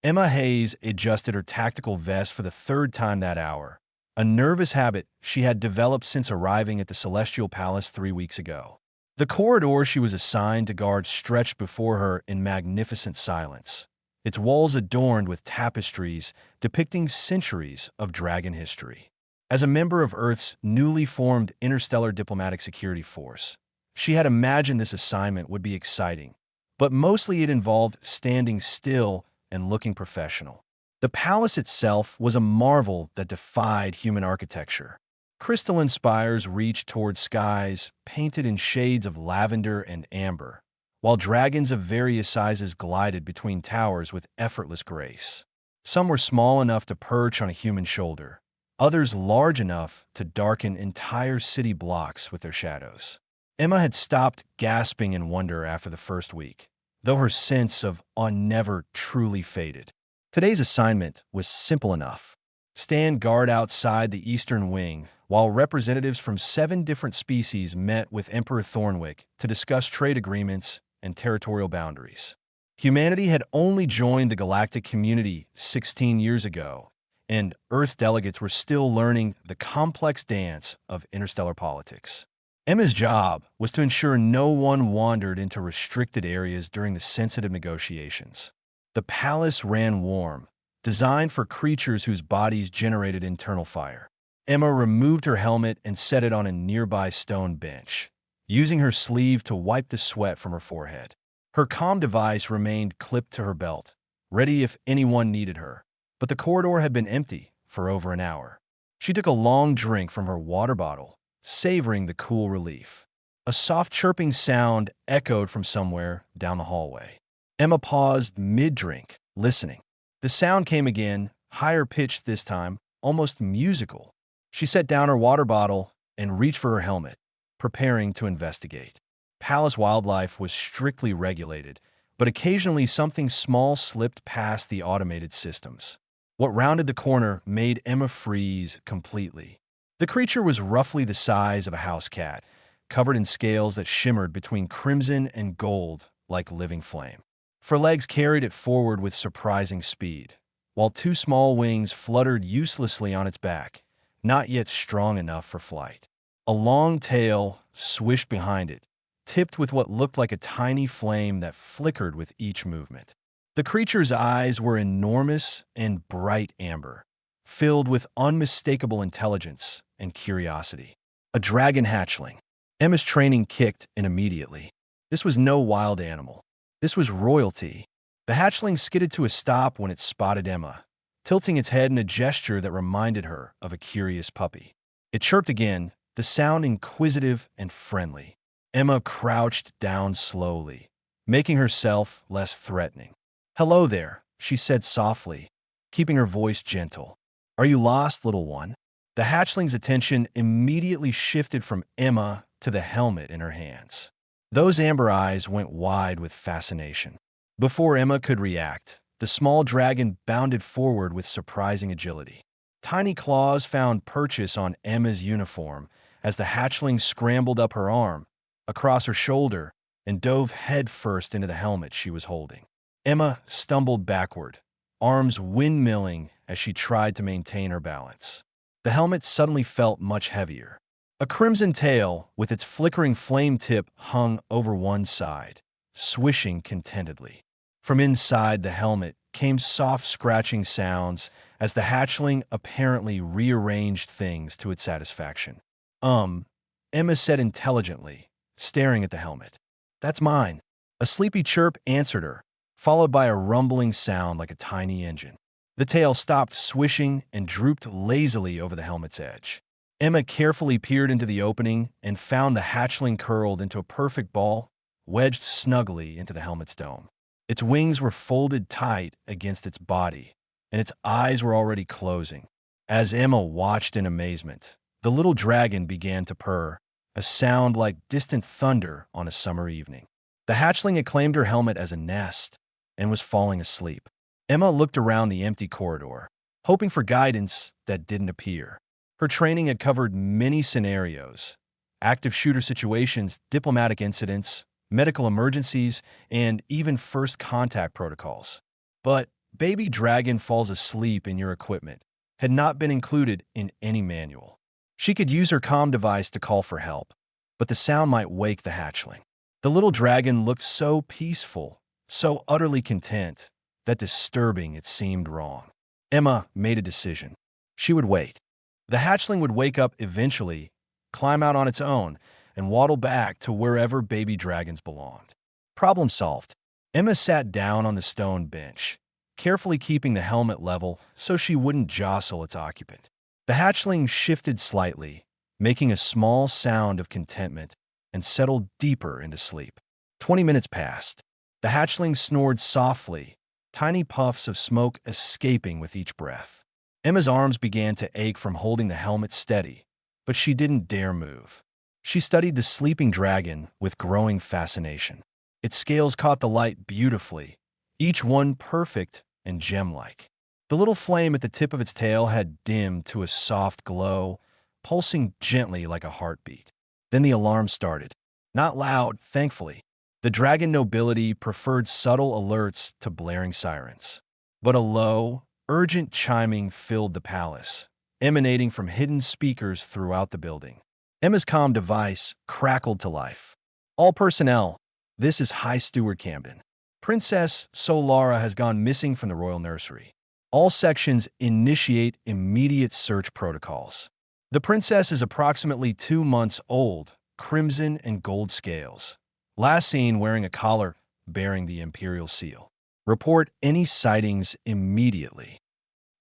Emma Hayes adjusted her tactical vest for the third time that hour, a nervous habit she had developed since arriving at the Celestial Palace 3 weeks ago. The corridor she was assigned to guard stretched before her in magnificent silence, its walls adorned with tapestries depicting centuries of dragon history. As a member of Earth's newly formed Interstellar Diplomatic Security Force, she had imagined this assignment would be exciting, but mostly it involved standing still and looking professional. The palace itself was a marvel that defied human architecture. Crystalline spires reached toward skies painted in shades of lavender and amber, while dragons of various sizes glided between towers with effortless grace. Some were small enough to perch on a human shoulder, others large enough to darken entire city blocks with their shadows. Emma had stopped gasping in wonder after the first week, though her sense of awe never truly faded. Today's assignment was simple enough. Stand guard outside the eastern wing while representatives from 7 different species met with Emperor Thornwick to discuss trade agreements and territorial boundaries. Humanity had only joined the galactic community 16 years ago, and Earth delegates were still learning the complex dance of interstellar politics. Emma's job was to ensure no one wandered into restricted areas during the sensitive negotiations. The palace ran warm, designed for creatures whose bodies generated internal fire. Emma removed her helmet and set it on a nearby stone bench, using her sleeve to wipe the sweat from her forehead. Her comm device remained clipped to her belt, ready if anyone needed her, but the corridor had been empty for over an hour. She took a long drink from her water bottle, savoring the cool relief. A soft chirping sound echoed from somewhere down the hallway. Emma paused mid-drink, listening. The sound came again, higher pitched this time, almost musical. She set down her water bottle and reached for her helmet, preparing to investigate. Palace wildlife was strictly regulated, but occasionally something small slipped past the automated systems. What rounded the corner made Emma freeze completely. The creature was roughly the size of a house cat, covered in scales that shimmered between crimson and gold like living flame. Her legs carried it forward with surprising speed, while 2 small wings fluttered uselessly on its back, not yet strong enough for flight. A long tail swished behind it, tipped with what looked like a tiny flame that flickered with each movement. The creature's eyes were enormous and bright amber, filled with unmistakable intelligence and curiosity. A dragon hatchling. Emma's training kicked in immediately. This was no wild animal. This was royalty. The hatchling skidded to a stop when it spotted Emma, tilting its head in a gesture that reminded her of a curious puppy. It chirped again, the sound inquisitive and friendly. Emma crouched down slowly, making herself less threatening. "Hello there," she said softly, keeping her voice gentle. "Are you lost, little one?" The hatchling's attention immediately shifted from Emma to the helmet in her hands. Those amber eyes went wide with fascination. Before Emma could react, the small dragon bounded forward with surprising agility. Tiny claws found purchase on Emma's uniform as the hatchling scrambled up her arm, across her shoulder, and dove headfirst into the helmet she was holding. Emma stumbled backward, arms windmilling as she tried to maintain her balance. The helmet suddenly felt much heavier. A crimson tail, with its flickering flame tip, hung over one side, swishing contentedly. From inside the helmet came soft scratching sounds as the hatchling apparently rearranged things to its satisfaction. Emma said intelligently, staring at the helmet. "That's mine." A sleepy chirp answered her, followed by a rumbling sound like a tiny engine. The tail stopped swishing and drooped lazily over the helmet's edge. Emma carefully peered into the opening and found the hatchling curled into a perfect ball, wedged snugly into the helmet's dome. Its wings were folded tight against its body, and its eyes were already closing. As Emma watched in amazement, the little dragon began to purr, a sound like distant thunder on a summer evening. The hatchling had claimed her helmet as a nest and was falling asleep. Emma looked around the empty corridor, hoping for guidance that didn't appear. Her training had covered many scenarios: active shooter situations, diplomatic incidents, medical emergencies, and even first contact protocols. But Baby dragon falls asleep in your equipment had not been included in any manual. She could use her comm device to call for help, but the sound might wake the hatchling. The little dragon looked so peaceful, so utterly content, that disturbing it seemed wrong. Emma made a decision. She would wait. The hatchling would wake up eventually, climb out on its own, and waddle back to wherever baby dragons belonged. Problem solved. Emma sat down on the stone bench, carefully keeping the helmet level so she wouldn't jostle its occupant. The hatchling shifted slightly, making a small sound of contentment, and settled deeper into sleep. 20 minutes passed. The hatchling snored softly, tiny puffs of smoke escaping with each breath. Emma's arms began to ache from holding the helmet steady, but she didn't dare move. She studied the sleeping dragon with growing fascination. Its scales caught the light beautifully, each one perfect and gem-like. The little flame at the tip of its tail had dimmed to a soft glow, pulsing gently like a heartbeat. Then the alarm started. Not loud, thankfully. The dragon nobility preferred subtle alerts to blaring sirens. But a low, urgent chiming filled the palace, emanating from hidden speakers throughout the building. Emma's comm device crackled to life. All personnel, this is High Steward Camden. Princess Solara has gone missing from the royal nursery. All sections initiate immediate search protocols. The princess is approximately 2 months old, crimson and gold scales. Last seen wearing a collar bearing the imperial seal. Report any sightings immediately.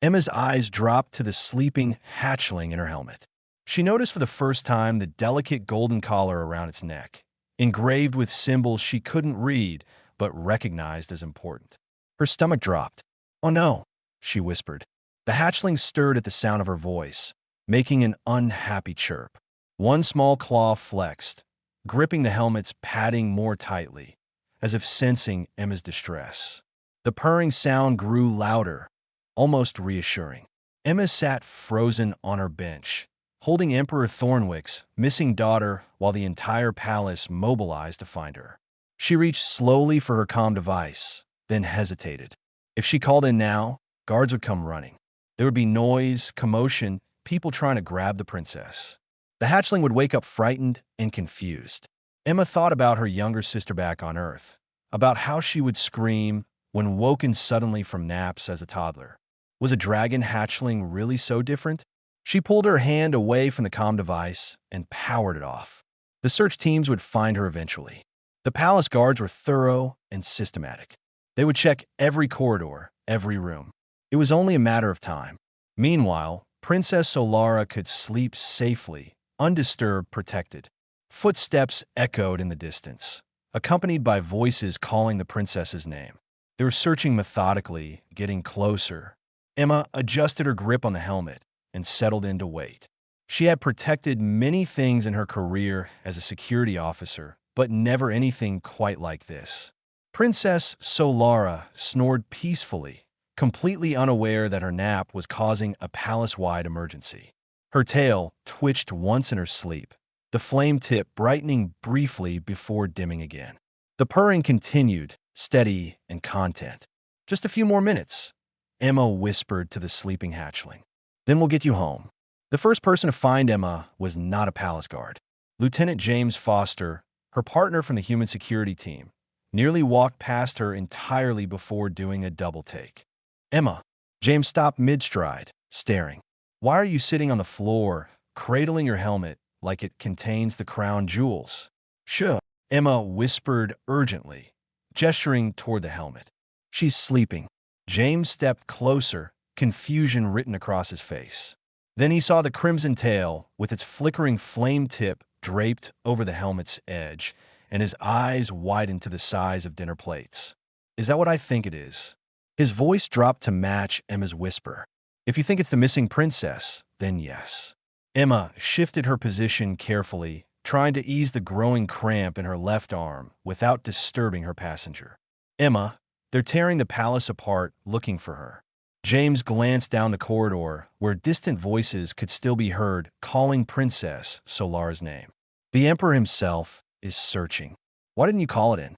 Emma's eyes dropped to the sleeping hatchling in her helmet. She noticed for the first time the delicate golden collar around its neck, engraved with symbols she couldn't read but recognized as important. Her stomach dropped. "Oh no," she whispered. The hatchling stirred at the sound of her voice, making an unhappy chirp. One small claw flexed, gripping the helmet's padding more tightly, as if sensing Emma's distress. The purring sound grew louder, almost reassuring. Emma sat frozen on her bench, holding Emperor Thornwick's missing daughter while the entire palace mobilized to find her. She reached slowly for her comm device, then hesitated. If she called in now, guards would come running. There would be noise, commotion, people trying to grab the princess. The hatchling would wake up frightened and confused. Emma thought about her younger sister back on Earth, about how she would scream when woken suddenly from naps as a toddler. Was a dragon hatchling really so different? She pulled her hand away from the comm device and powered it off. The search teams would find her eventually. The palace guards were thorough and systematic. They would check every corridor, every room. It was only a matter of time. Meanwhile, Princess Solara could sleep safely, undisturbed, protected. Footsteps echoed in the distance, accompanied by voices calling the princess's name. They were searching methodically, getting closer. Emma adjusted her grip on the helmet and settled in to wait. She had protected many things in her career as a security officer, but never anything quite like this. Princess Solara snored peacefully, completely unaware that her nap was causing a palace-wide emergency. Her tail twitched once in her sleep, the flame tip brightening briefly before dimming again. The purring continued, steady and content. "Just a few more minutes," Emma whispered to the sleeping hatchling. "Then we'll get you home." The first person to find Emma was not a palace guard. Lieutenant James Foster, her partner from the human security team, nearly walked past her entirely before doing a double take. "Emma." James stopped mid-stride, staring. "Why are you sitting on the floor, cradling your helmet like it contains the crown jewels?" "Sure," Emma whispered urgently, gesturing toward the helmet. "She's sleeping." James stepped closer, confusion written across his face. Then he saw the crimson tail with its flickering flame tip draped over the helmet's edge, and his eyes widened to the size of dinner plates. "Is that what I think it is?" His voice dropped to match Emma's whisper. "If you think it's the missing princess, then yes." Emma shifted her position carefully, trying to ease the growing cramp in her left arm without disturbing her passenger. "Emma, they're tearing the palace apart looking for her." James glanced down the corridor, where distant voices could still be heard calling Princess Solara's name. "The Emperor himself is searching. Why didn't you call it in?"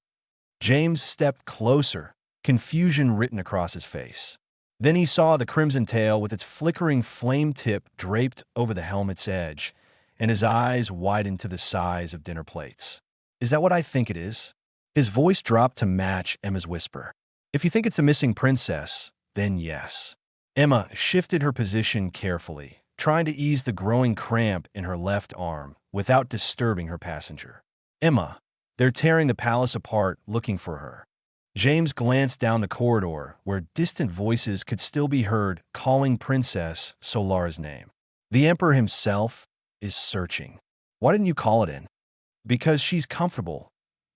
James stepped closer, confusion written across his face. Then he saw the crimson tail with its flickering flame tip draped over the helmet's edge, and his eyes widened to the size of dinner plates. "Is that what I think it is?" His voice dropped to match Emma's whisper. "If you think it's a missing princess, then yes." Emma shifted her position carefully, trying to ease the growing cramp in her left arm without disturbing her passenger. "Emma, they're tearing the palace apart looking for her." James glanced down the corridor where distant voices could still be heard calling Princess Solara's name. "The Emperor himself is searching." "Why didn't you call it in?" "Because she's comfortable,"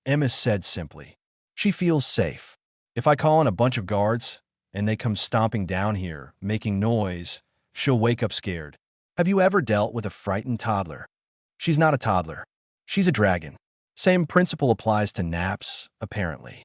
Emma said simply. "She feels safe. If I call in a bunch of guards and they come stomping down here, making noise, she'll wake up scared." "Have you ever dealt with a frightened toddler?" "She's not a toddler. She's a dragon." Same principle applies to naps, apparently.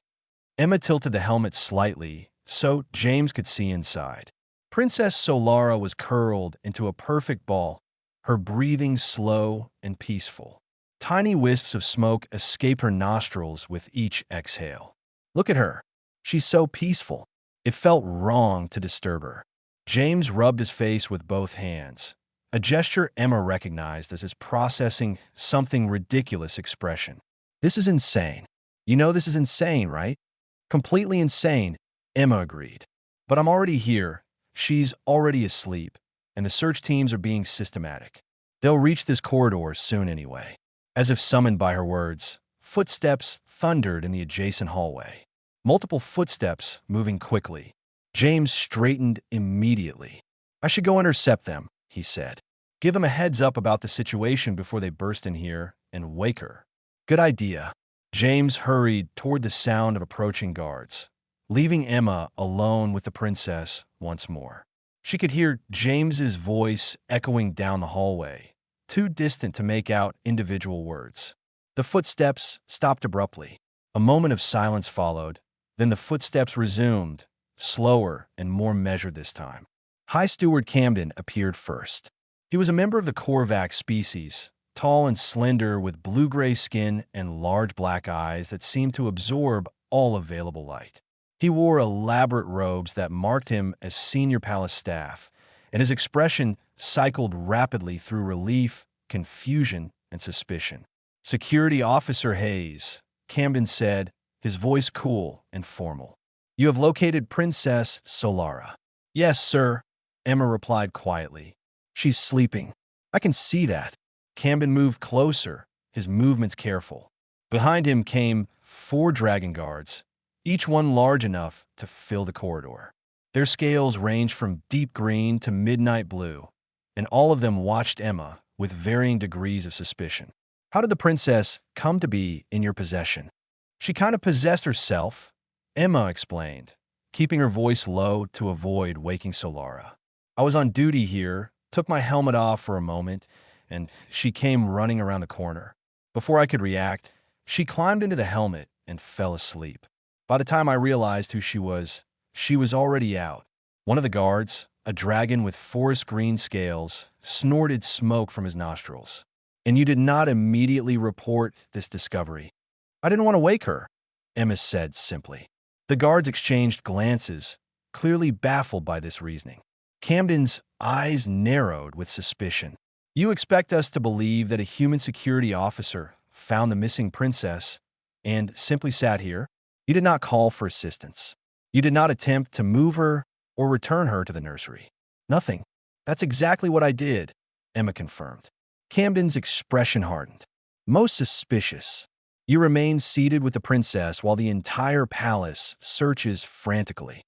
Emma tilted the helmet slightly so James could see inside. Princess Solara was curled into a perfect ball, her breathing slow and peaceful. Tiny wisps of smoke escaped her nostrils with each exhale. "Look at her. She's so peaceful." It felt wrong to disturb her. James rubbed his face with both hands, a gesture Emma recognized as his processing something ridiculous expression. "This is insane. You know this is insane, right?" "Completely insane," Emma agreed. "But I'm already here. She's already asleep, and the search teams are being systematic. They'll reach this corridor soon anyway." As if summoned by her words, footsteps thundered in the adjacent hallway. Multiple footsteps moving quickly. James straightened immediately. "I should go intercept them," he said. "Give them a heads up about the situation before they burst in here and wake her." "Good idea." James hurried toward the sound of approaching guards, leaving Emma alone with the princess once more. She could hear James's voice echoing down the hallway, too distant to make out individual words. The footsteps stopped abruptly. A moment of silence followed, then the footsteps resumed, slower and more measured this time. High Steward Camden appeared first. He was a member of the Korvax species, tall and slender with blue-gray skin and large black eyes that seemed to absorb all available light. He wore elaborate robes that marked him as senior palace staff, and his expression cycled rapidly through relief, confusion, and suspicion. "Security Officer Hayes," Camden said, his voice cool and formal. "You have located Princess Solara." "Yes, sir," Emma replied quietly. "She's sleeping." "I can see that." Camden moved closer, his movements careful. Behind him came 4 dragon guards, each one large enough to fill the corridor. Their scales ranged from deep green to midnight blue, and all of them watched Emma with varying degrees of suspicion. "How did the princess come to be in your possession?" "She kind of possessed herself," Emma explained, keeping her voice low to avoid waking Solara. "I was on duty here, took my helmet off for a moment, and she came running around the corner. Before I could react, she climbed into the helmet and fell asleep. By the time I realized who she was already out." One of the guards, a dragon with forest green scales, snorted smoke from his nostrils. "And you did not immediately report this discovery?" "I didn't want to wake her," Emma said simply. The guards exchanged glances, clearly baffled by this reasoning. Camden's eyes narrowed with suspicion. "You expect us to believe that a human security officer found the missing princess and simply sat here? You did not call for assistance. You did not attempt to move her or return her to the nursery?" "Nothing. That's exactly what I did," Emma confirmed. Camden's expression hardened. "Most suspicious. You remain seated with the princess while the entire palace searches frantically."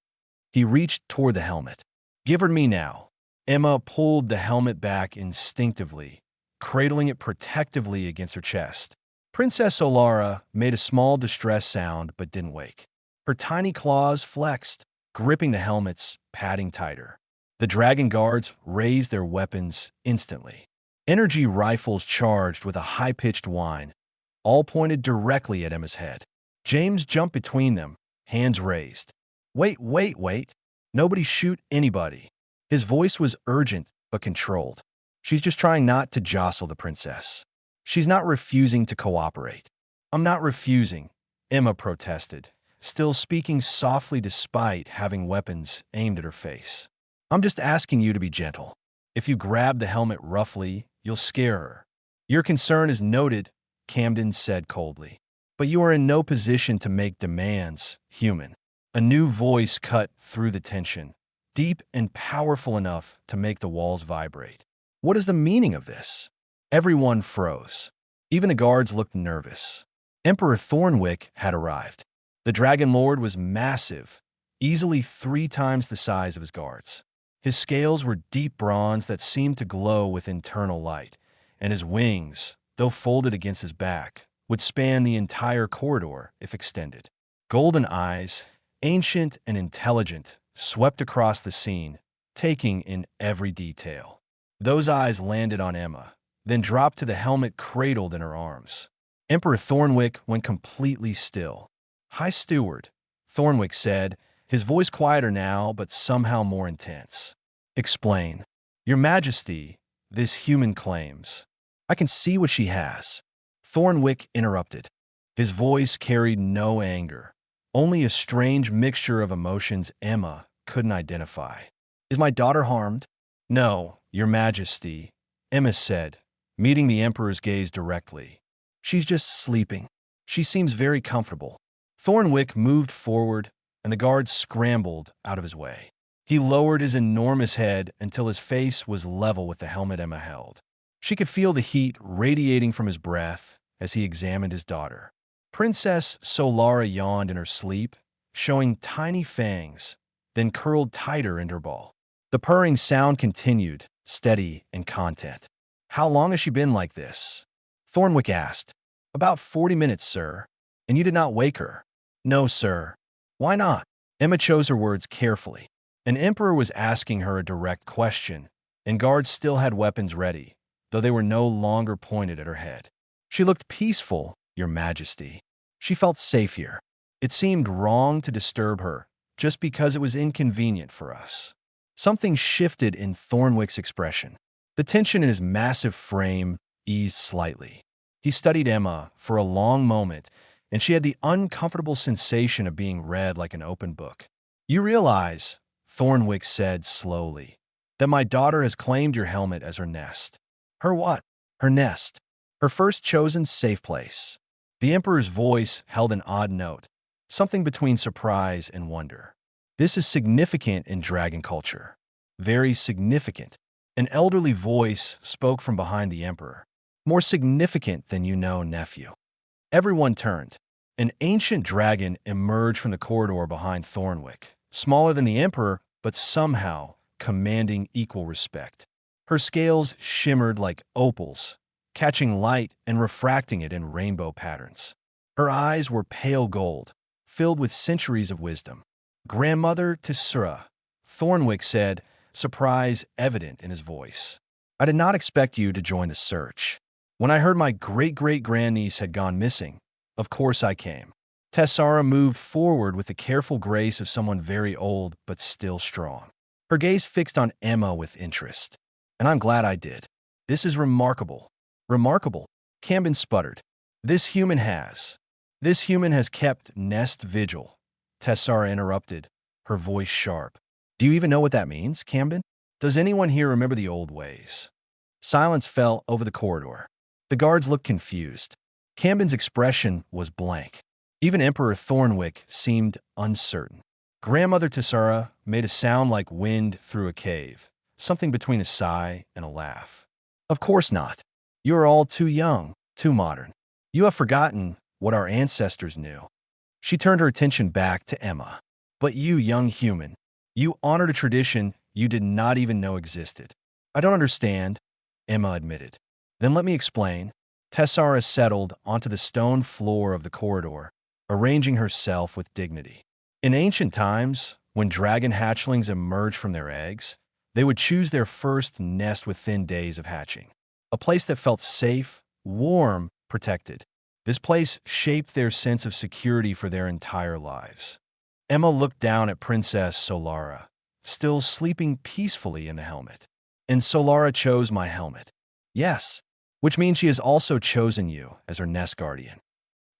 He reached toward the helmet. "Give her to me now." Emma pulled the helmet back instinctively, cradling it protectively against her chest. Princess Solara made a small distressed sound but didn't wake. Her tiny claws flexed, gripping the helmet's padding tighter. The dragon guards raised their weapons instantly. Energy rifles charged with a high-pitched whine, all pointed directly at Emma's head. James jumped between them, hands raised. Wait. Nobody shoot anybody." His voice was urgent but controlled. "She's just trying not to jostle the princess. She's not refusing to cooperate." "I'm not refusing," Emma protested, still speaking softly despite having weapons aimed at her face. I'm just asking you to be gentle. If you grab the helmet roughly, you'll scare her. Your concern is noted, Camden said coldly. But you are in no position to make demands, human. A new voice cut through the tension, deep and powerful enough to make the walls vibrate. What is the meaning of this? Everyone froze. Even the guards looked nervous. Emperor Thornwick had arrived. The Dragon Lord was massive, easily 3 times the size of his guards. His scales were deep bronze that seemed to glow with internal light, and his wings, though folded against his back, would span the entire corridor if extended. Golden eyes, ancient and intelligent, swept across the scene, taking in every detail. Those eyes landed on Emma, then dropped to the helmet cradled in her arms. Emperor Thornwick went completely still. "High Steward," Thornwick said, his voice quieter now but somehow more intense. "Explain." "Your Majesty, this human claims. I can see what she has." Thornwick interrupted. His voice carried no anger, only a strange mixture of emotions Emma couldn't identify. "Is my daughter harmed?" "No, Your Majesty," Emma said, meeting the Emperor's gaze directly. "She's just sleeping. She seems very comfortable." Thornwick moved forward, and the guards scrambled out of his way. He lowered his enormous head until his face was level with the helmet Emma held. She could feel the heat radiating from his breath as he examined his daughter. Princess Solara yawned in her sleep, showing tiny fangs, then curled tighter in her ball. The purring sound continued, steady and content. "How long has she been like this?" Thornwick asked. "About 40 minutes, sir. And you did not wake her?" "No, sir." "Why not?" Emma chose her words carefully. An emperor was asking her a direct question, and guards still had weapons ready, though they were no longer pointed at her head. "She looked peaceful, Your Majesty. She felt safe here. It seemed wrong to disturb her, just because it was inconvenient for us." Something shifted in Thornwick's expression. The tension in his massive frame eased slightly. He studied Emma for a long moment, and she had the uncomfortable sensation of being read like an open book. "You realize," Thornwick said slowly, "that my daughter has claimed your helmet as her nest." "Her what?" "Her nest. Her first chosen safe place." The Emperor's voice held an odd note, something between surprise and wonder. "This is significant in dragon culture. Very significant." An elderly voice spoke from behind the Emperor. "More significant than you know, nephew." Everyone turned. An ancient dragon emerged from the corridor behind Thornwick, smaller than the Emperor, but somehow commanding equal respect. Her scales shimmered like opals, catching light and refracting it in rainbow patterns. Her eyes were pale gold, filled with centuries of wisdom. "Grandmother Tisura," Thornwick said, surprise evident in his voice. "I did not expect you to join the search. When I heard my great-great-grandniece had gone missing, of course I came." Tessara moved forward with the careful grace of someone very old but still strong. Her gaze fixed on Emma with interest. "And I'm glad I did. This is remarkable." "Remarkable?" Camden sputtered. This human has kept nest vigil," Tessara interrupted, her voice sharp. "Do you even know what that means, Camden? Does anyone here remember the old ways?" Silence fell over the corridor. The guards looked confused. Camden's expression was blank. Even Emperor Thornwick seemed uncertain. Grandmother Tessara made a sound like wind through a cave, something between a sigh and a laugh. "Of course not. You are all too young, too modern. You have forgotten what our ancestors knew." She turned her attention back to Emma. "But you, young human, you honored a tradition you did not even know existed." "I don't understand," Emma admitted. "Then let me explain." Tessara settled onto the stone floor of the corridor, arranging herself with dignity. In ancient times, when dragon hatchlings emerged from their eggs, they would choose their first nest within days of hatching. A place that felt safe, warm, protected. This place shaped their sense of security for their entire lives. Emma looked down at Princess Solara, still sleeping peacefully in the helmet. "And Solara chose my helmet." "Yes, which means she has also chosen you as her nest guardian."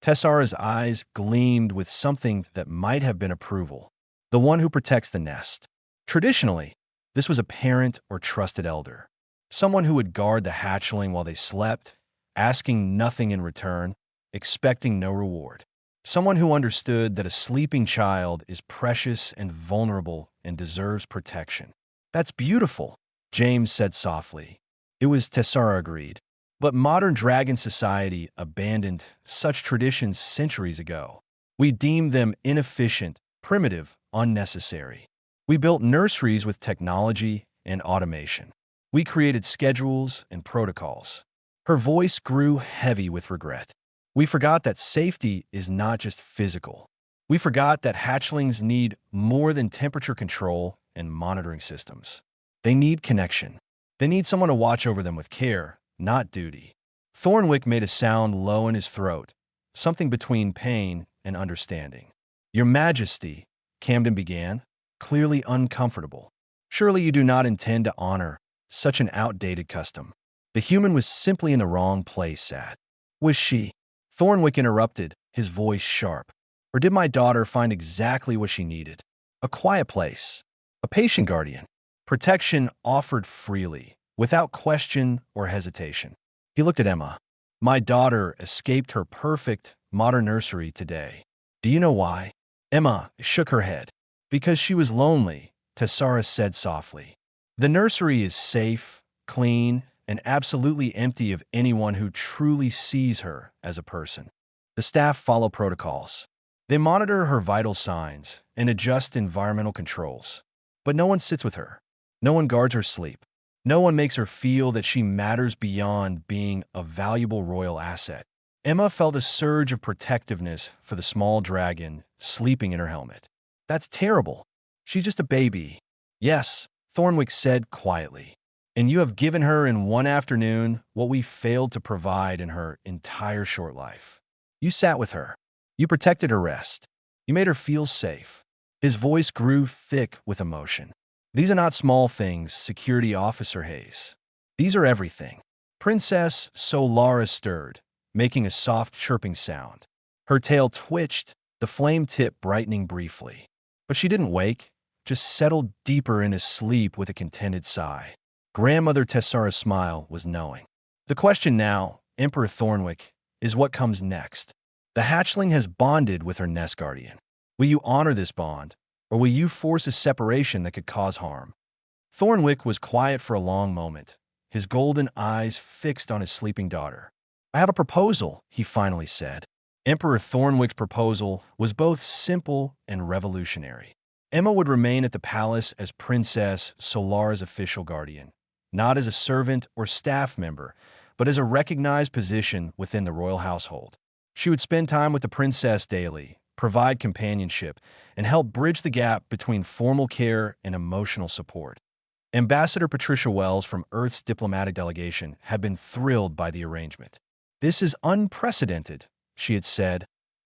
Tessara's eyes gleamed with something that might have been approval. The one who protects the nest. Traditionally, this was a parent or trusted elder. Someone who would guard the hatchling while they slept, asking nothing in return, expecting no reward. Someone who understood that a sleeping child is precious and vulnerable and deserves protection. That's beautiful, James said softly. It was, Tessara agreed. But modern dragon society abandoned such traditions centuries ago. We deemed them inefficient, primitive, unnecessary. We built nurseries with technology and automation. We created schedules and protocols. Her voice grew heavy with regret. We forgot that safety is not just physical. We forgot that hatchlings need more than temperature control and monitoring systems. They need connection. They need someone to watch over them with care, not duty. Thornwick made a sound low in his throat, something between pain and understanding. Your Majesty, Camden began, clearly uncomfortable. Surely you do not intend to honor such an outdated custom. The human was simply in the wrong place, Sad. Was she? Thornwick interrupted, his voice sharp. Or did my daughter find exactly what she needed? A quiet place, a patient guardian, protection offered freely, without question or hesitation. He looked at Emma. My daughter escaped her perfect, modern nursery today. Do you know why? Emma shook her head. Because she was lonely, Tessara said softly. The nursery is safe, clean, and absolutely empty of anyone who truly sees her as a person. The staff follow protocols. They monitor her vital signs and adjust environmental controls. But no one sits with her. No one guards her sleep. No one makes her feel that she matters beyond being a valuable royal asset. Emma felt a surge of protectiveness for the small dragon sleeping in her helmet. That's terrible. She's just a baby. Yes, Thornwick said quietly. And you have given her in one afternoon what we failed to provide in her entire short life. You sat with her. You protected her rest. You made her feel safe. His voice grew thick with emotion. These are not small things, Security Officer Hayes. These are everything. Princess Solara stirred, making a soft chirping sound. Her tail twitched, the flame tip brightening briefly. But she didn't wake, just settled deeper into sleep with a contented sigh. Grandmother Tessara's smile was knowing. The question now, Emperor Thornwick, is what comes next. The hatchling has bonded with her nest guardian. Will you honor this bond, or will you force a separation that could cause harm? Thornwick was quiet for a long moment, his golden eyes fixed on his sleeping daughter. I have a proposal, he finally said. Emperor Thornwick's proposal was both simple and revolutionary. Emma would remain at the palace as Princess Solara's official guardian, not as a servant or staff member, but as a recognized position within the royal household. She would spend time with the princess daily, provide companionship, and help bridge the gap between formal care and emotional support. Ambassador Patricia Wells from Earth's diplomatic delegation had been thrilled by the arrangement. This is unprecedented, she had said,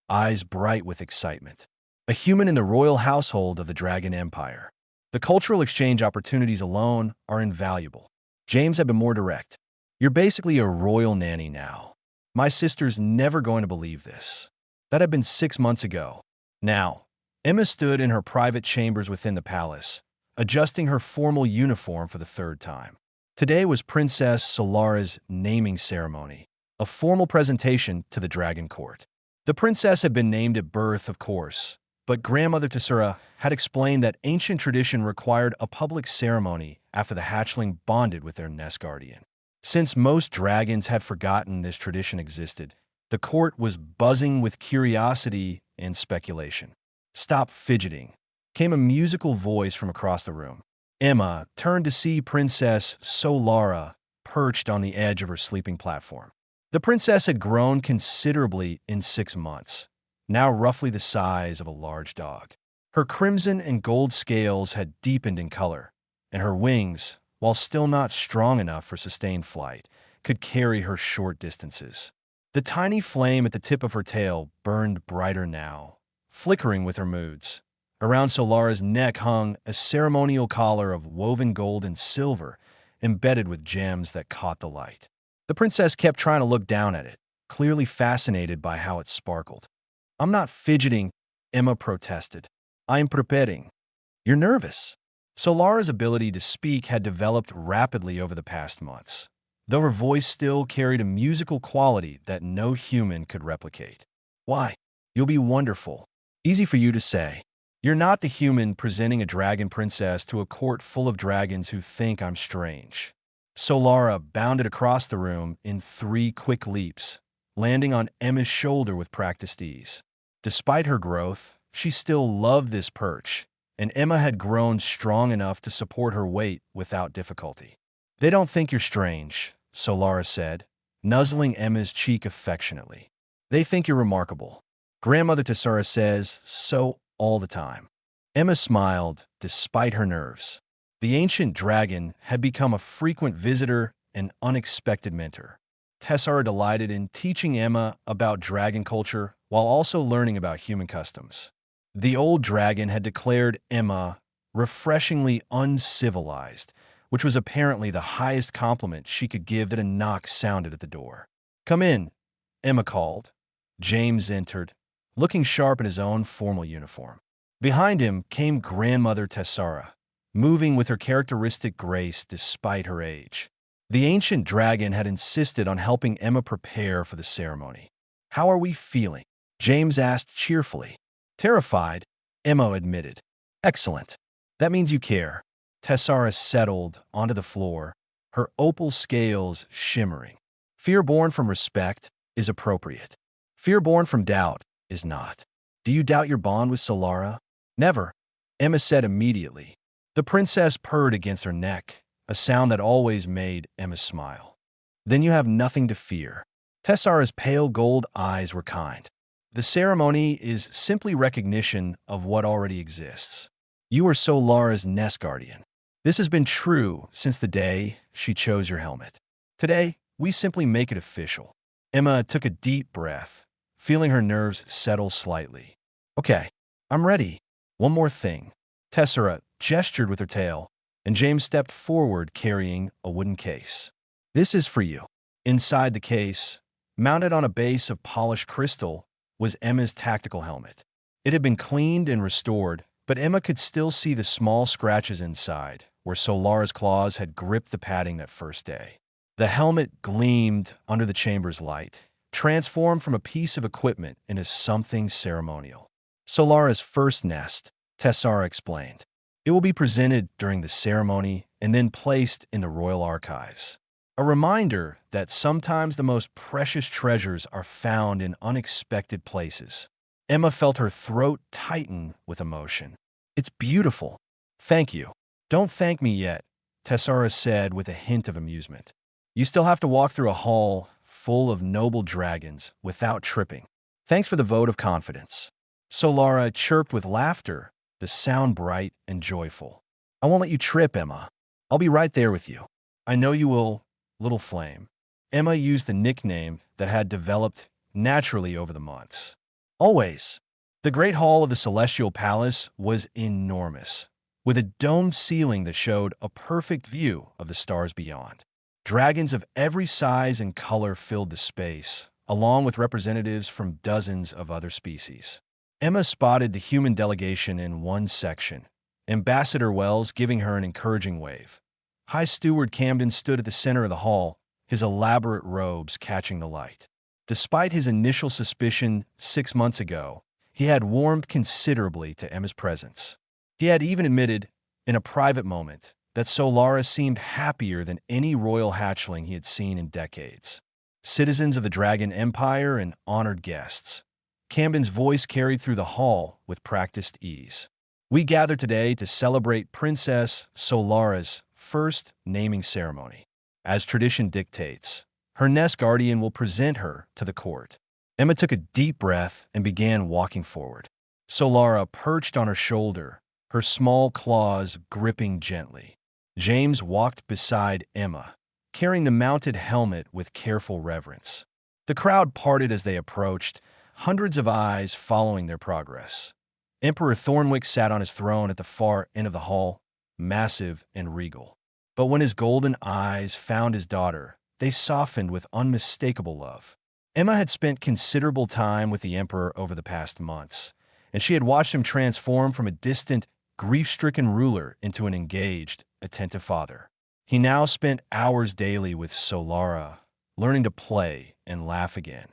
eyes bright with excitement. A human in the royal household of the Dragon Empire. The cultural exchange opportunities alone are invaluable. James had been more direct. You're basically a royal nanny now. My sister's never going to believe this. That had been 6 months ago. Now, Emma stood in her private chambers within the palace, adjusting her formal uniform for the third time. Today was Princess Solara's naming ceremony, a formal presentation to the Dragon Court. The princess had been named at birth, of course, but Grandmother Tessara had explained that ancient tradition required a public ceremony after the hatchling bonded with their nest guardian. Since most dragons had forgotten this tradition existed, the court was buzzing with curiosity and speculation. Stop fidgeting, came a musical voice from across the room. Emma turned to see Princess Solara perched on the edge of her sleeping platform. The princess had grown considerably in 6 months, now roughly the size of a large dog. Her crimson and gold scales had deepened in color, and her wings, while still not strong enough for sustained flight, could carry her short distances. The tiny flame at the tip of her tail burned brighter now, flickering with her moods. Around Solara's neck hung a ceremonial collar of woven gold and silver, embedded with gems that caught the light. The princess kept trying to look down at it, clearly fascinated by how it sparkled. "I'm not fidgeting," Emma protested. "I'm preparing." "You're nervous." Solara's ability to speak had developed rapidly over the past months, though her voice still carried a musical quality that no human could replicate. "Why? You'll be wonderful. Easy for you to say. You're not the human presenting a dragon princess to a court full of dragons who think I'm strange." Solara bounded across the room in 3 quick leaps, landing on Emma's shoulder with practiced ease. Despite her growth, she still loved this perch, and Emma had grown strong enough to support her weight without difficulty. "They don't think you're strange," Solara said, nuzzling Emma's cheek affectionately. "They think you're remarkable. Grandmother Tessara says so all the time." Emma smiled, despite her nerves. The ancient dragon had become a frequent visitor and unexpected mentor. Tessara delighted in teaching Emma about dragon culture while also learning about human customs. The old dragon had declared Emma refreshingly uncivilized, which was apparently the highest compliment she could give that a knock sounded at the door. "Come in," Emma called. James entered, looking sharp in his own formal uniform. Behind him came Grandmother Tessara, moving with her characteristic grace despite her age. The ancient dragon had insisted on helping Emma prepare for the ceremony. "How are we feeling?" James asked cheerfully. "Terrified," Emma admitted. "Excellent. That means you care." Tessara settled onto the floor, her opal scales shimmering. "Fear born from respect is appropriate. Fear born from doubt is not." "Do you doubt your bond with Solara?" "Never," Emma said immediately. The princess purred against her neck, a sound that always made Emma smile. "Then you have nothing to fear." Tessara's pale gold eyes were kind. "The ceremony is simply recognition of what already exists. You are Solara's nest guardian. This has been true since the day she chose your helmet. Today, we simply make it official." Emma took a deep breath, feeling her nerves settle slightly. "Okay, I'm ready. One more thing." Tessara gestured with her tail, and James stepped forward carrying a wooden case. "This is for you." Inside the case, mounted on a base of polished crystal, was Emma's tactical helmet. It had been cleaned and restored, but Emma could still see the small scratches inside, where Solara's claws had gripped the padding that first day. The helmet gleamed under the chamber's light, transformed from a piece of equipment into something ceremonial. "Solara's first nest," Tessara explained. "It will be presented during the ceremony and then placed in the royal archives. A reminder that sometimes the most precious treasures are found in unexpected places." Emma felt her throat tighten with emotion. "It's beautiful." "Thank you." "Don't thank me yet," Tessara said with a hint of amusement. "You still have to walk through a hall full of noble dragons without tripping." "Thanks for the vote of confidence." Solara chirped with laughter, the sound bright and joyful. "I won't let you trip, Emma. I'll be right there with you." "I know you will, little flame." Emma used the nickname that had developed naturally over the months. "Always." The Great Hall of the Celestial Palace was enormous, with a domed ceiling that showed a perfect view of the stars beyond. Dragons of every size and color filled the space, along with representatives from dozens of other species. Emma spotted the human delegation in one section, Ambassador Wells giving her an encouraging wave. High Steward Camden stood at the center of the hall, his elaborate robes catching the light. Despite his initial suspicion 6 months ago, he had warmed considerably to Emma's presence. He had even admitted, in a private moment, that Solara seemed happier than any royal hatchling he had seen in decades. Citizens of the Dragon Empire and honored guests, Camden's voice carried through the hall with practiced ease. "We gather today to celebrate Princess Solara's first naming ceremony. As tradition dictates, her nest guardian will present her to the court." Emma took a deep breath and began walking forward. Solara perched on her shoulder, her small claws gripping gently. James walked beside Emma, carrying the mounted helmet with careful reverence. The crowd parted as they approached, hundreds of eyes following their progress. Emperor Thornwick sat on his throne at the far end of the hall, massive and regal. But when his golden eyes found his daughter, they softened with unmistakable love. Emma had spent considerable time with the Emperor over the past months, and she had watched him transform from a distant, grief-stricken ruler into an engaged, attentive father. He now spent hours daily with Solara, learning to play and laugh again.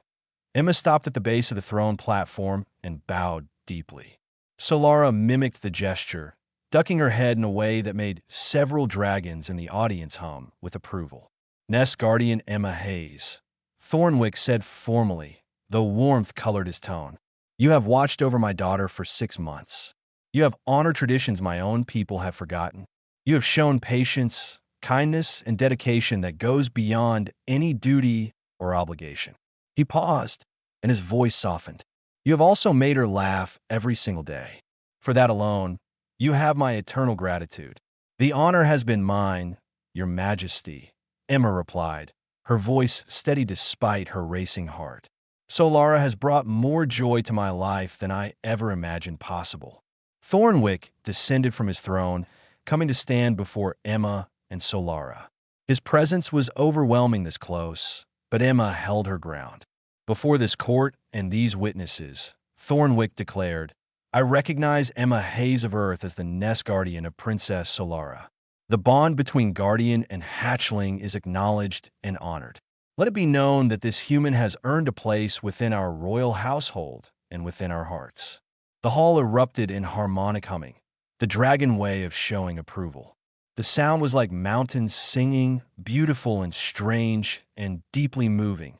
Emma stopped at the base of the throne platform and bowed deeply. Solara mimicked the gesture, ducking her head in a way that made several dragons in the audience hum with approval. Nest Guardian Emma Hayes, Thornwick said formally, though warmth colored his tone. You have watched over my daughter for 6 months. You have honored traditions my own people have forgotten. You have shown patience, kindness, and dedication that goes beyond any duty or obligation. He paused, and his voice softened. You have also made her laugh every single day. For that alone, you have my eternal gratitude. The honor has been mine, Your Majesty, Emma replied, her voice steady despite her racing heart. Solara has brought more joy to my life than I ever imagined possible. Thornwick descended from his throne, coming to stand before Emma and Solara. His presence was overwhelming this close, but Emma held her ground. Before this court and these witnesses, Thornwick declared, I recognize Emma Hayes of Earth as the Nest Guardian of Princess Solara. The bond between Guardian and Hatchling is acknowledged and honored. Let it be known that this human has earned a place within our royal household and within our hearts. The hall erupted in harmonic humming, the dragon way of showing approval. The sound was like mountains singing, beautiful and strange and deeply moving.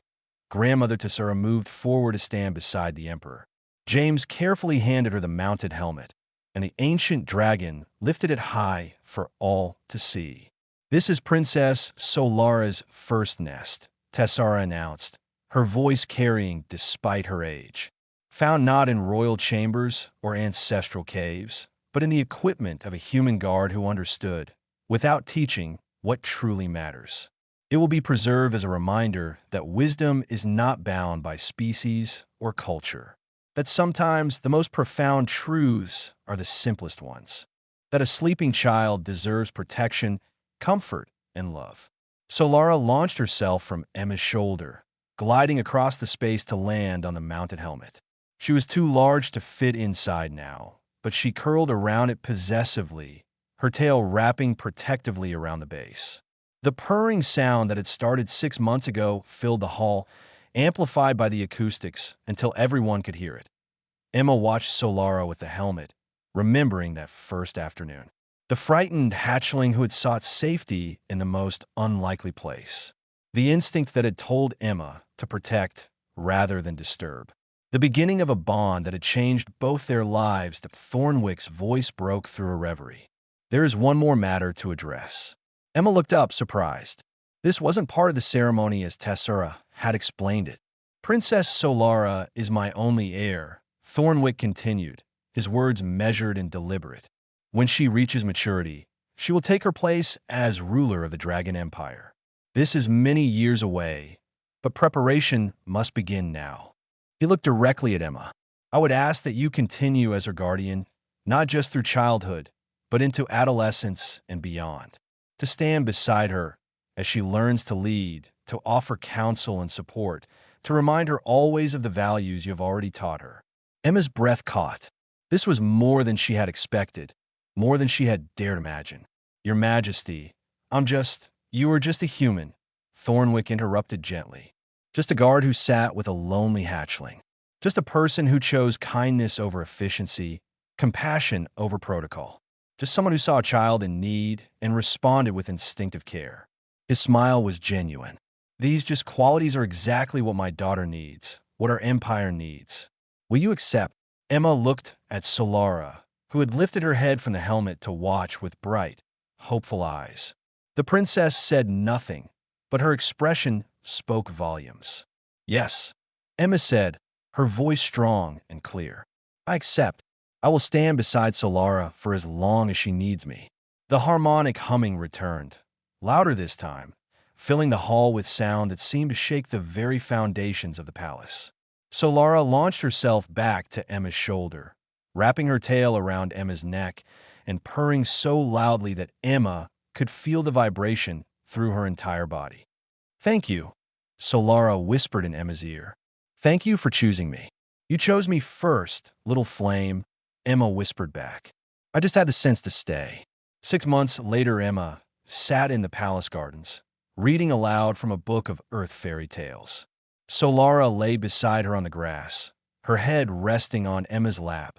Grandmother Tessera moved forward to stand beside the Emperor. James carefully handed her the mounted helmet, and the ancient dragon lifted it high for all to see. This is Princess Solara's first nest, Tessera announced, her voice carrying despite her age. Found not in royal chambers or ancestral caves, but in the equipment of a human guard who understood, without teaching, what truly matters. It will be preserved as a reminder that wisdom is not bound by species or culture, that sometimes the most profound truths are the simplest ones, that a sleeping child deserves protection, comfort, and love. Solara launched herself from Emma's shoulder, gliding across the space to land on the mounted helmet. She was too large to fit inside now, but she curled around it possessively, her tail wrapping protectively around the base. The purring sound that had started 6 months ago filled the hall, amplified by the acoustics until everyone could hear it. Emma watched Solara with the helmet, remembering that first afternoon. The frightened hatchling who had sought safety in the most unlikely place. The instinct that had told Emma to protect rather than disturb. The beginning of a bond that had changed both their lives. Thornwick's voice broke through a reverie. There is one more matter to address. Emma looked up, surprised. This wasn't part of the ceremony as Tessera had explained it. Princess Solara is my only heir, Thornwick continued, his words measured and deliberate. When she reaches maturity, she will take her place as ruler of the Dragon Empire. This is many years away, but preparation must begin now. He looked directly at Emma. I would ask that you continue as her guardian, not just through childhood, but into adolescence and beyond. To stand beside her as she learns to lead, to offer counsel and support, to remind her always of the values you have already taught her. Emma's breath caught. This was more than she had expected, more than she had dared imagine. Your Majesty, you are just a human, Thornwick interrupted gently. Just a guard who sat with a lonely hatchling. Just a person who chose kindness over efficiency, compassion over protocol. Just someone who saw a child in need and responded with instinctive care. His smile was genuine. These just qualities are exactly what my daughter needs, what our empire needs. Will you accept? Emma looked at Solara, who had lifted her head from the helmet to watch with bright, hopeful eyes. The princess said nothing, but her expression spoke volumes. Yes, Emma said, her voice strong and clear. I accept. I will stand beside Solara for as long as she needs me. The harmonic humming returned, louder this time, filling the hall with sound that seemed to shake the very foundations of the palace. Solara launched herself back to Emma's shoulder, wrapping her tail around Emma's neck and purring so loudly that Emma could feel the vibration through her entire body. Thank you. Solara whispered in Emma's ear. Thank you for choosing me. You chose me first, little flame, Emma whispered back. I just had the sense to stay. 6 months later, Emma sat in the palace gardens, reading aloud from a book of Earth fairy tales. Solara lay beside her on the grass, her head resting on Emma's lap,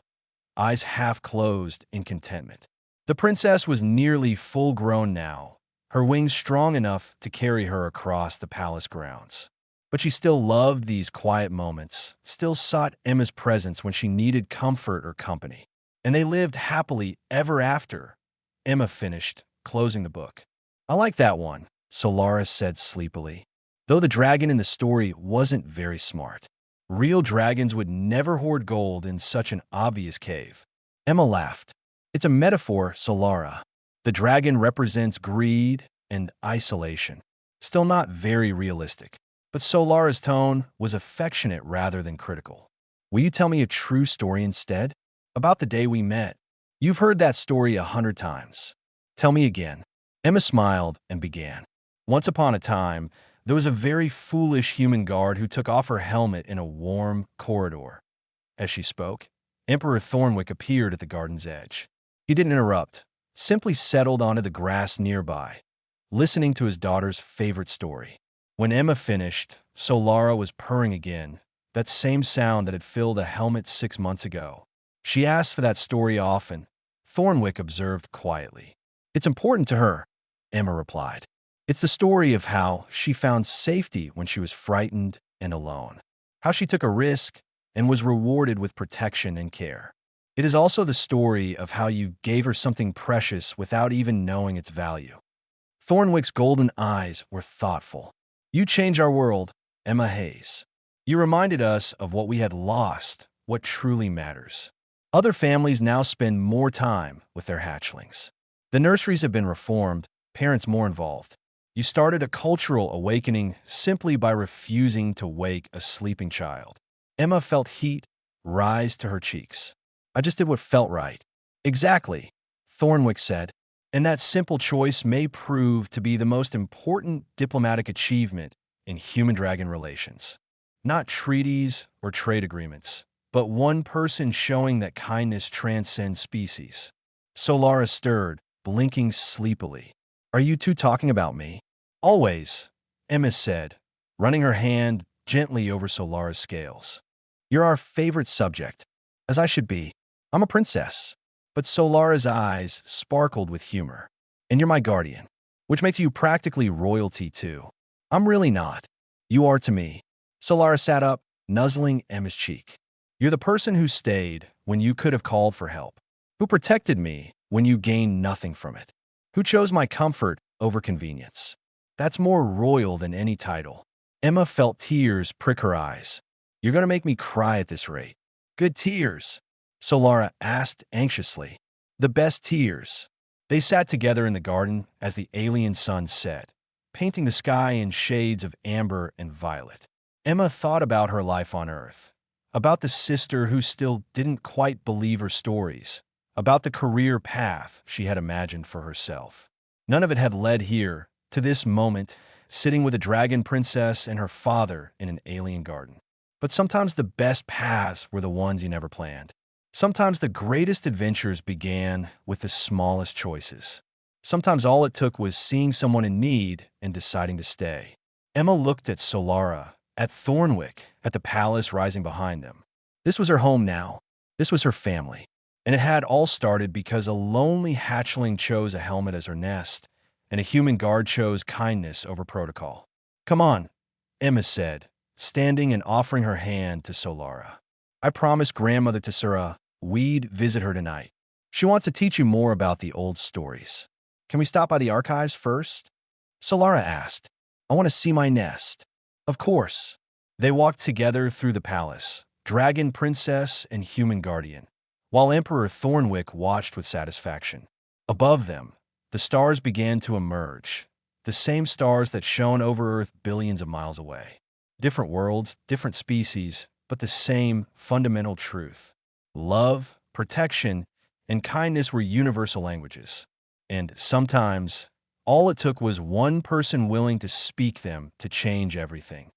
eyes half closed in contentment. The princess was nearly full-grown now, her wings strong enough to carry her across the palace grounds. But she still loved these quiet moments, still sought Emma's presence when she needed comfort or company. And they lived happily ever after. Emma finished, closing the book. I like that one, Solara said sleepily. Though the dragon in the story wasn't very smart. Real dragons would never hoard gold in such an obvious cave. Emma laughed. It's a metaphor, Solara. The dragon represents greed and isolation. Still not very realistic. But Solara's tone was affectionate rather than critical. Will you tell me a true story instead? About the day we met. You've heard that story 100 times. Tell me again. Emma smiled and began. Once upon a time, there was a very foolish human guard who took off her helmet in a warm corridor. As she spoke, Emperor Thornwick appeared at the garden's edge. He didn't interrupt, simply settled onto the grass nearby, listening to his daughter's favorite story. When Emma finished, Solara was purring again, that same sound that had filled a helmet 6 months ago. She asked for that story often, Thornwick observed quietly. It's important to her, Emma replied. It's the story of how she found safety when she was frightened and alone, how she took a risk and was rewarded with protection and care. It is also the story of how you gave her something precious without even knowing its value. Thornwick's golden eyes were thoughtful. You changed our world, Emma Hayes. You reminded us of what we had lost, what truly matters. Other families now spend more time with their hatchlings. The nurseries have been reformed, parents more involved. You started a cultural awakening simply by refusing to wake a sleeping child. Emma felt heat rise to her cheeks. I just did what felt right. Exactly, Thornwick said. And that simple choice may prove to be the most important diplomatic achievement in human-dragon relations. Not treaties or trade agreements, but one person showing that kindness transcends species. Solara stirred, blinking sleepily. Are you two talking about me? Always, Emma said, running her hand gently over Solara's scales. You're our favorite subject, as I should be. I'm a princess. But Solara's eyes sparkled with humor. And you're my guardian, which makes you practically royalty too. I'm really not. You are to me. Solara sat up, nuzzling Emma's cheek. You're the person who stayed when you could have called for help, who protected me when you gained nothing from it, who chose my comfort over convenience. That's more royal than any title. Emma felt tears prick her eyes. You're going to make me cry at this rate. Good tears, Solara asked anxiously. The best tears. They sat together in the garden as the alien sun set, painting the sky in shades of amber and violet. Emma thought about her life on Earth, about the sister who still didn't quite believe her stories, about the career path she had imagined for herself. None of it had led here, to this moment, sitting with a dragon princess and her father in an alien garden. But sometimes the best paths were the ones you never planned. Sometimes the greatest adventures began with the smallest choices. Sometimes all it took was seeing someone in need and deciding to stay. Emma looked at Solara, at Thornwick, at the palace rising behind them. This was her home now. This was her family. And it had all started because a lonely hatchling chose a helmet as her nest, and a human guard chose kindness over protocol. Come on, Emma said, standing and offering her hand to Solara. I promised grandmother Tessura we'd visit her tonight. She wants to teach you more about the old stories. Can we stop by the archives first? Solara asked. I want to see my nest. Of course. They walked together through the palace, dragon princess and human guardian, while Emperor Thornwick watched with satisfaction. Above them, the stars began to emerge, the same stars that shone over Earth billions of miles away. Different worlds, different species, but the same fundamental truth. Love, protection, and kindness were universal languages. And sometimes, All it took was one person willing to speak them to change everything.